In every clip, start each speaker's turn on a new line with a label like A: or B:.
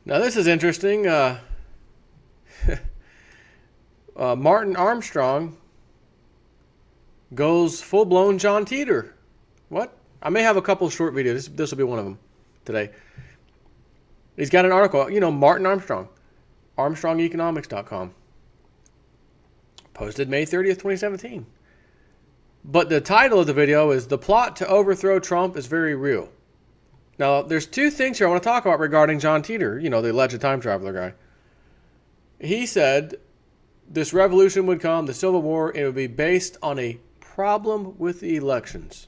A: Now this is interesting. Martin Armstrong goes full-blown John Titor. What? I may have a couple short videos. This will be one of them today. He's got an article. Martin Armstrong. ArmstrongEconomics.com. Posted May 30th, 2017. But the title of the video is "The Plot to Overthrow Trump is Very Real." Now, there's two things here I want to talk about regarding John Titor, the alleged time traveler guy. He said this revolution would come, the Civil War, and it would be based on a problem with the elections.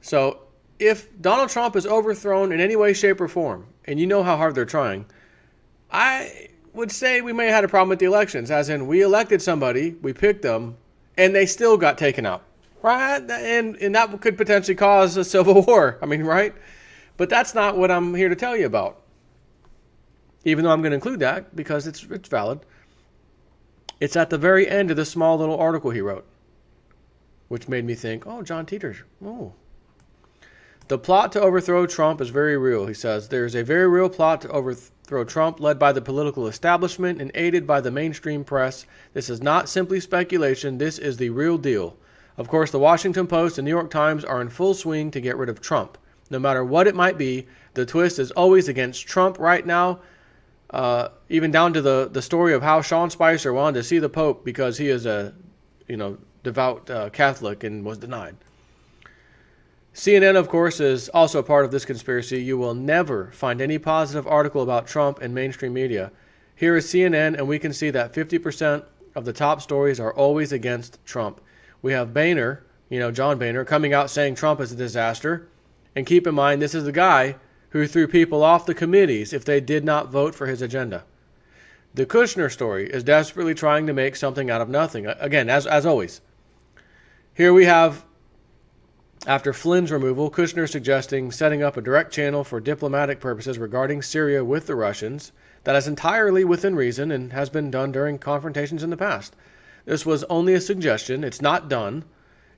A: So, if Donald Trump is overthrown in any way, shape, or form, and you know how hard they're trying, I would say we may have had a problem with the elections, as in we elected somebody, we picked them, and they still got taken out. Right? And that could potentially cause a civil war. Right? But that's not what I'm here to tell you about. Even though I'm going to include that because it's valid. It's at the very end of this small little article he wrote, which made me think, oh, John Titor. Oh. The plot to overthrow Trump is very real, he says. There is a very real plot to overthrow Trump led by the political establishment and aided by the mainstream press. This is not simply speculation. This is the real deal. Of course, the Washington Post and New York Times are in full swing to get rid of Trump. No matter what it might be, the twist is always against Trump right now, even down to the story of how Sean Spicer wanted to see the Pope because he is a devout Catholic and was denied. CNN, of course, is also a part of this conspiracy. You will never find any positive article about Trump in mainstream media. Here is CNN, and we can see that 50% of the top stories are always against Trump. We have Boehner, John Boehner, coming out saying Trump is a disaster. And keep in mind, this is the guy who threw people off the committees if they did not vote for his agenda. The Kushner story is desperately trying to make something out of nothing. Again, as always. Here we have, after Flynn's removal, Kushner suggesting setting up a direct channel for diplomatic purposes regarding Syria with the Russians. That is entirely within reason and has been done during confrontations in the past. This was only a suggestion. It's not done.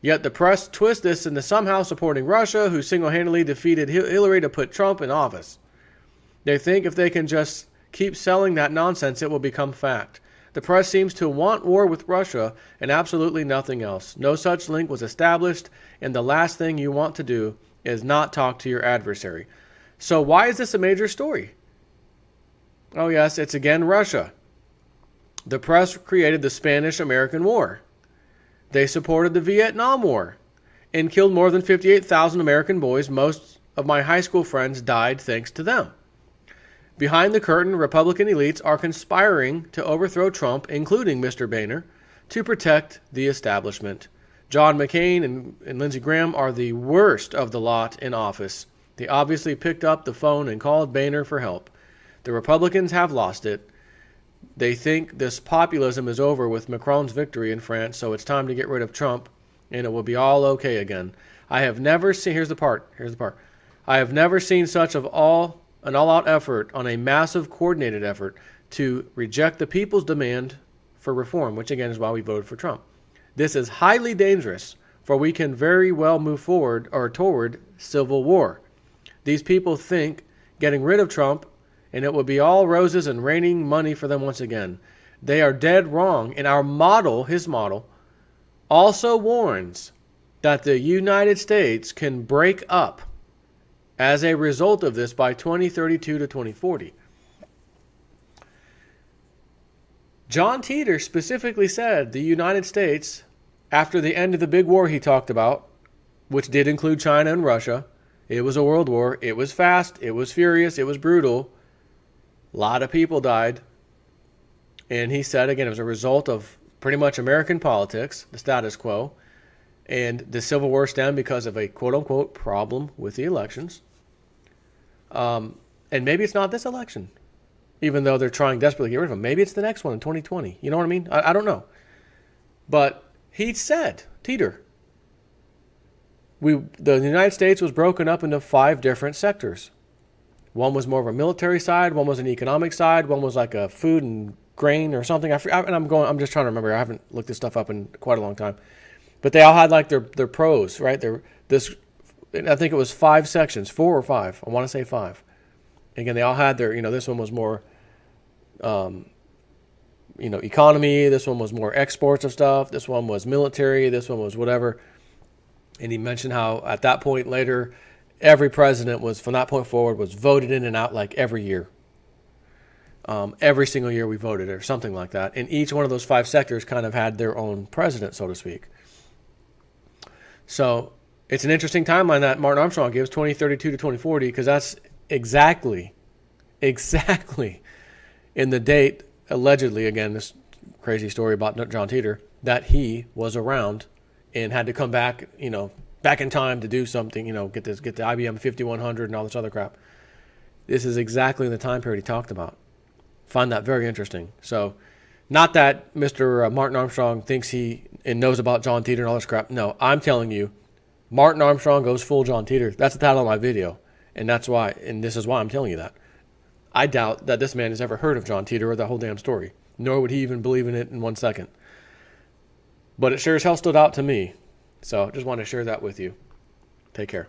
A: Yet the press twists this into somehow supporting Russia, who single-handedly defeated Hillary to put Trump in office. They think if they can just keep selling that nonsense, it will become fact. The press seems to want war with Russia and absolutely nothing else. No such link was established, and the last thing you want to do is not talk to your adversary. So why is this a major story? Oh yes, it's again Russia. The press created the Spanish-American War. They supported the Vietnam War and killed more than 58,000 American boys. Most of my high school friends died thanks to them. Behind the curtain, Republican elites are conspiring to overthrow Trump, including Mr. Boehner, to protect the establishment. John McCain and Lindsey Graham are the worst of the lot in office. They obviously picked up the phone and called Boehner for help. The Republicans have lost it. They think this populism is over with Macron's victory in France, so it's time to get rid of Trump, and it will be all okay again. I have never seen, here's the part. I have never seen such an all-out effort on a massive coordinated effort to reject the people's demand for reform, which again is why we voted for Trump. This is highly dangerous, for we can very well move forward or toward civil war. These people think getting rid of Trump and it will be all roses and raining money for them once again. They are dead wrong, and our model, his model, also warns that the United States can break up as a result of this by 2032 to 2040. John Titor specifically said the United States, after the end of the big war he talked about, which did include China and Russia, it was a world war, it was fast, it was furious, it was brutal. A lot of people died. And he said, again, it was a result of pretty much American politics, the status quo. And the Civil War stemmed because of a quote-unquote problem with the elections. And maybe it's not this election, even though they're trying desperately to get rid of him. Maybe it's the next one in 2020. You know what I mean? I don't know. But he said, Titor, the United States was broken up into 5 different sectors. One was more of a military side, one was an economic side, one was like a food and grain or something. I'm just trying to remember. I haven't looked this stuff up in quite a long time. But they all had like their pros, right? I think it was 5 sections, 4 or 5. I want to say 5. Again, they all had their, this one was more, economy. This one was more exports of stuff. This one was military. This one was whatever. And he mentioned how at that point later, every president was, from that point forward, was voted in and out like every year. Every single year we voted or something like that. And each one of those 5 sectors kind of had their own president, so to speak. So it's an interesting timeline that Martin Armstrong gives, 2032 to 2040, because that's exactly in the date, allegedly, again, this crazy story about John Titor, that he was around and had to come back, back in time to do something, get the IBM 5100 and all this other crap. This is exactly the time period he talked about. Find that very interesting. So, not that Mr. Martin Armstrong thinks he and knows about John Titor and all this crap. No, I'm telling you, Martin Armstrong goes full John Titor. That's the title of my video, and that's why. And this is why I'm telling you that. I doubt that this man has ever heard of John Titor or the whole damn story, nor would he even believe in it in 1 second. But it sure as hell stood out to me. So, just want to share that with you. Take care.